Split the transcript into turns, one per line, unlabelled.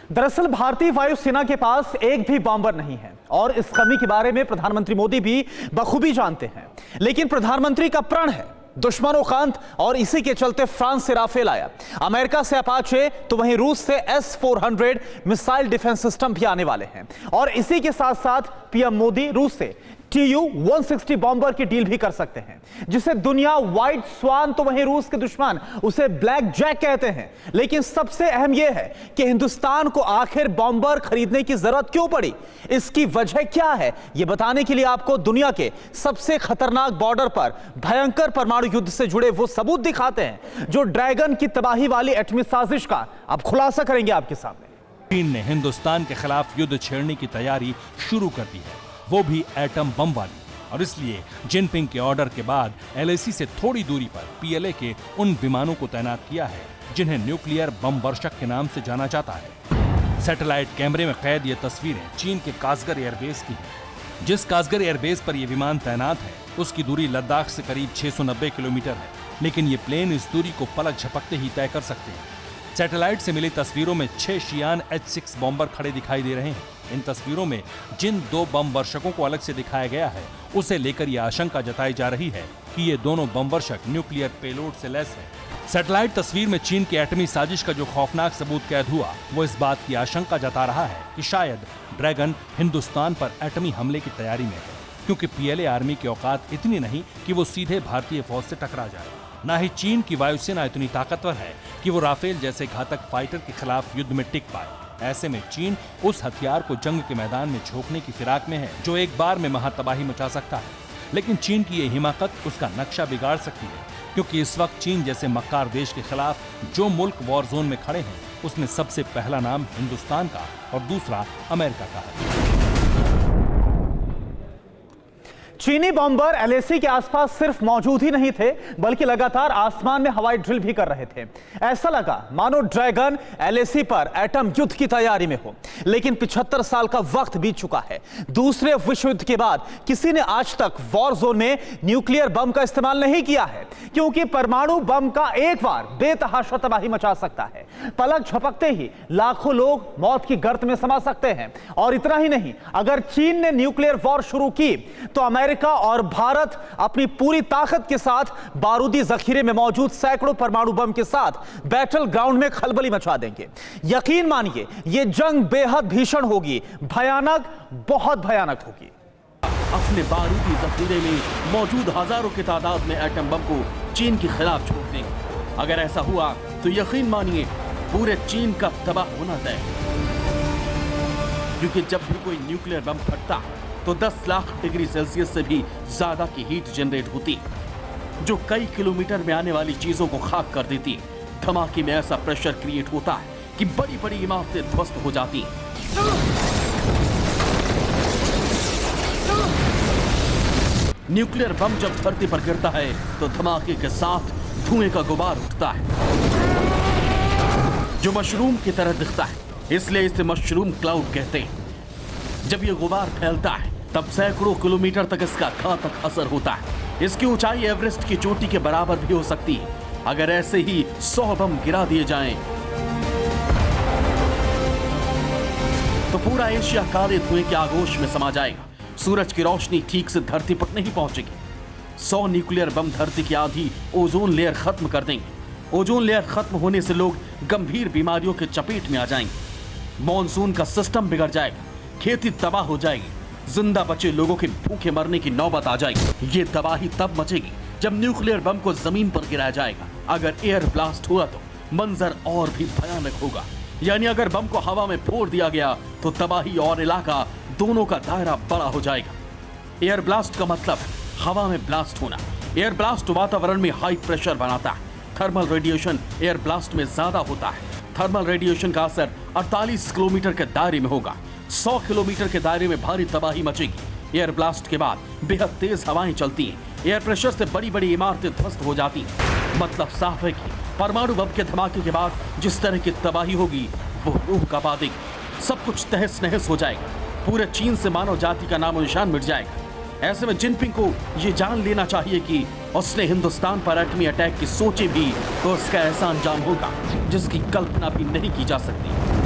दरअसल भारतीय वायुसेना के पास एक भी बॉम्बर नहीं है और इस कमी के बारे में प्रधानमंत्री मोदी भी बखूबी जानते हैं। लेकिन प्रधानमंत्री का प्रण है दुश्मनों का अंत और इसी के चलते फ्रांस से राफेल आया, अमेरिका से अपाचे, तो वहीं रूस से S-400 मिसाइल डिफेंस सिस्टम भी आने वाले हैं। और इसी के साथ साथ पीएम मोदी रूस से Tu-160 बॉम्बर की डील भी कर सकते हैं, जिसे दुनिया व्हाइट स्वान तो वहीं रूस के दुश्मन उसे ब्लैक जैक कहते हैं। लेकिन सबसे अहम यह है कि हिंदुस्तान को आखिर बॉम्बर खरीदने की जरूरत क्यों पड़ी, इसकी वजह क्या है, यह बताने के लिए आपको दुनिया के सबसे खतरनाक बॉर्डर पर भयंकर परमाणु युद्ध से जुड़े वो सबूत दिखाते हैं जो ड्रैगन की तबाही वाली एटमी साजिश का अब खुलासा करेंगे आपके सामने।
चीन ने हिंदुस्तान के खिलाफ युद्ध छेड़ने की तैयारी शुरू कर दी है, वो भी एटम बम वाली। और इसलिए जिनपिंग के ऑर्डर के बाद LAC से थोड़ी दूरी पर PLA के उन विमानों को तैनात किया है जिन्हें न्यूक्लियर बम वर्षक के नाम से जाना जाता है। सैटेलाइट कैमरे में कैद ये तस्वीरें चीन के कासगर एयरबेस की हैं। जिस कासगर एयरबेस पर यह विमान तैनात है उसकी दूरी लद्दाख से करीब 690 किलोमीटर है, लेकिन ये प्लेन इस दूरी को पलक झपकते ही तय कर सकते हैं। सैटेलाइट से मिली तस्वीरों में 6 शियान H-6 बॉम्बर खड़े दिखाई दे रहे हैं। इन तस्वीरों में जिन 2 बम वर्षकों को अलग से दिखाया गया है उसे लेकर यह आशंका जताई जा रही है कि ये दोनों बम वर्षक न्यूक्लियर पेलोड से लैस हैं। सैटेलाइट तस्वीर में चीन की एटमी साजिश का जो खौफनाक सबूत कैद हुआ वो इस बात की आशंका जता रहा है कि शायद ड्रैगन हिंदुस्तान पर एटमी हमले की तैयारी में है, क्योंकि PLA आर्मी की औकात इतनी नहीं कि वो सीधे भारतीय फौज से टकरा जाए। न ही चीन की वायुसेना इतनी ताकतवर है कि वो राफेल जैसे घातक फाइटर के खिलाफ युद्ध में टिक पाए। ऐसे में चीन उस हथियार को जंग के मैदान में झोंकने की फिराक में है जो एक बार में महातबाही मचा सकता है। लेकिन चीन की ये हिमाकत उसका नक्शा बिगाड़ सकती है, क्योंकि इस वक्त चीन जैसे मक्कार देश के खिलाफ जो मुल्क वॉर जोन में खड़े हैं उसमें सबसे पहला नाम हिंदुस्तान का और दूसरा अमेरिका का है।
चीनी बॉम्बर LAC के आसपास सिर्फ मौजूद ही नहीं थे बल्कि लगातार आसमान में हवाई ड्रिल भी कर रहे थे। ऐसा लगा मानो ड्रैगन LAC पर एटम युद्ध की तैयारी में हो। लेकिन 75 साल का वक्त बीत चुका है। दूसरे विश्व युद्ध के बाद किसी ने आज तक वॉर जोन में न्यूक्लियर बम का इस्तेमाल नहीं किया है, क्योंकि परमाणु बम का एक बार बेतहाशा तबाही मचा सकता है। पलक झपकते ही लाखों लोग मौत की गर्त में समा सकते हैं। और इतना ही नहीं, अगर चीन ने न्यूक्लियर वॉर शुरू की तो अमेरिका और भारत अपनी पूरी ताकत के साथ बारूदी जखीरे में मौजूद सैकड़ों परमाणु बम के साथ बैटल ग्राउंड में खलबली मचा देंगे। यकीन मानिए यह जंग बेहद भीषण होगी, भयानक, बहुत भयानक होगी।
अपने बारूदी जखीरे में मौजूद हजारों की तादाद में एटम बम को चीन के खिलाफ छोड़ देंगे। अगर ऐसा हुआ तो यकीन मानिए पूरे चीन का तबाह होना तय, क्योंकि जब भी कोई न्यूक्लियर बम फटता तो 10 लाख डिग्री सेल्सियस से भी ज्यादा की हीट जनरेट होती, जो कई किलोमीटर में आने वाली चीजों को खाक कर देती। धमाके में ऐसा प्रेशर क्रिएट होता है कि बड़ी बड़ी इमारतें ध्वस्त हो जाती। न्यूक्लियर बम जब धरती पर गिरता है तो धमाके के साथ धुएं का गुबार उठता है जो मशरूम की तरह दिखता है, इसलिए इसे मशरूम क्लाउड कहते हैं। जब यह गुबार फैलता है तब सैकड़ों किलोमीटर तक इसका घातक असर होता है। इसकी ऊंचाई एवरेस्ट की चोटी के बराबर भी हो सकती है। अगर ऐसे ही 100 बम गिरा दिए जाएं तो पूरा एशिया काले धुएं के आगोश में समा जाएगा। सूरज की रोशनी ठीक से धरती पर नहीं पहुंचेगी। 100 न्यूक्लियर बम धरती की आधी ओजोन लेयर खत्म कर देंगे। ओजोन लेयर खत्म होने से लोग गंभीर बीमारियों के चपेट में आ जाएंगे। मॉनसून का सिस्टम बिगड़ जाएगा, खेती तबाह हो जाएगी, जिंदा बचे लोगों के भूखे मरने की नौबत आ जाएगी। ये तबाही तब मचेगी जब न्यूक्लियर बम को जमीन पर गिराया जाएगा। अगर एयर ब्लास्ट हुआ तो मंजर और भी भयानक होगा। यानी अगर बम को हवा में फोड़ दिया गया तो तबाही और इलाका दोनों का दायरा बड़ा हो जाएगा। एयर ब्लास्ट का मतलब हवा में ब्लास्ट होना। एयर ब्लास्ट वातावरण में हाई प्रेशर बनाता है। थर्मल रेडिएशन एयर ब्लास्ट में ज्यादा होता है। थर्मल रेडिएशन का असर 48 किलोमीटर के दायरे में होगा। 100 किलोमीटर के दायरे में भारी तबाही मचेगी। एयर ब्लास्ट के बाद बेहद तेज हवाएं चलती हैं। एयर प्रेशर से बड़ी बड़ी इमारतें ध्वस्त हो जाती हैं। मतलब साफ है कि परमाणु बम के धमाके के बाद जिस तरह की तबाही होगी वो रूह कांपा देगी। सब कुछ तहस नहस हो जाएगा। पूरे चीन से मानव जाति का नामो निशान मिट जाएगा। ऐसे में जिनपिंग को ये जान लेना चाहिए कि उसने हिंदुस्तान पर एटमी अटैक की सोचे भी तो उसका ऐसा अंजाम होगा जिसकी कल्पना भी नहीं की जा सकती।